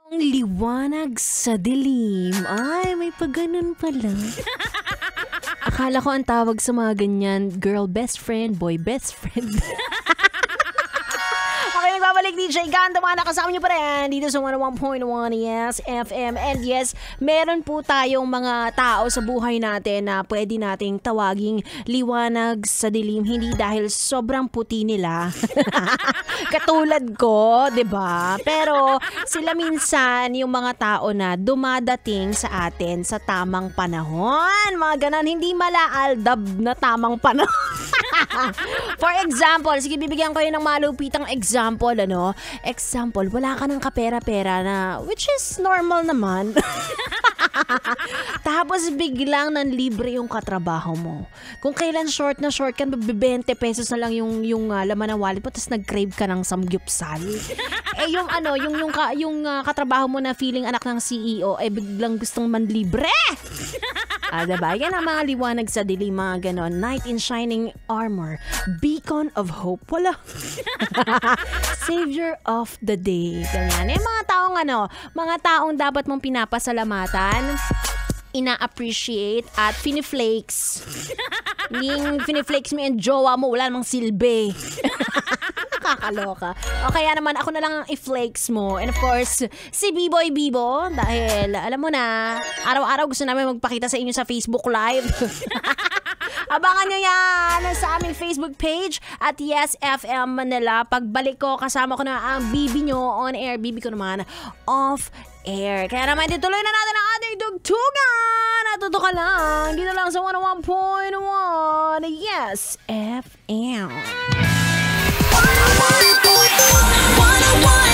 Ang liwanag sa dilim. Ay, may pagganon pala. Akala ko ang tawag sa mga ganyan, girl best friend, boy best friend. Okay, nagbabalik DJ Ganda, mga nakasama niyo pa rin dito sa 101.1 Yes FM. And yes, meron po tayong mga tao sa buhay natin na pwede nating tawaging liwanag sa dilim, hindi dahil sobrang puti nila. Katulad ko, 'di ba? Pero sila minsan yung mga tao na dumadating sa atin sa tamang panahon. Mga ganon, hindi malaaldab na tamang panahon. For example, sige, bibigyan ko yun ng malupitang example, ano? Example, wala ka ng kapera-pera na, which is normal naman. Tapos biglang nanlibre yung katrabaho mo. Kung kailan short na short ka, 20 pesos na lang yung laman ng wallet mo, tapos nag-crave ka ng samgyupsal. Yung katrabaho mo na feeling anak ng CEO, biglang gustong manlibre. Diba? Yan ang mga liwanag sa dilim, mga ganon. Knight in shining armor. Beacon of hope. Wala. Savior of the day. Ganyan. Yung mga taong dapat mong pinapasalamatan, ina-appreciate at finiflakes. Yung finiflakes mo yung jowa mo, wala namang silbi. Nakakaloka. O kaya naman ako na lang ang i-flakes mo. And of course, si B-Boy Bibo. Dahil alam mo na, araw-araw gusto namin magpakita sa inyo sa Facebook Live. Abangan nyo yan sa aming Facebook page at Yes FM Manila. Pagbalik ko, kasama ko na ang Bibi nyo on air. Bibi ko naman off air. Kaya naman, ituloy na natin ang ating dugtugan. Natuto ka lang. Dito lang sa 101.1 Yes FM. 101.1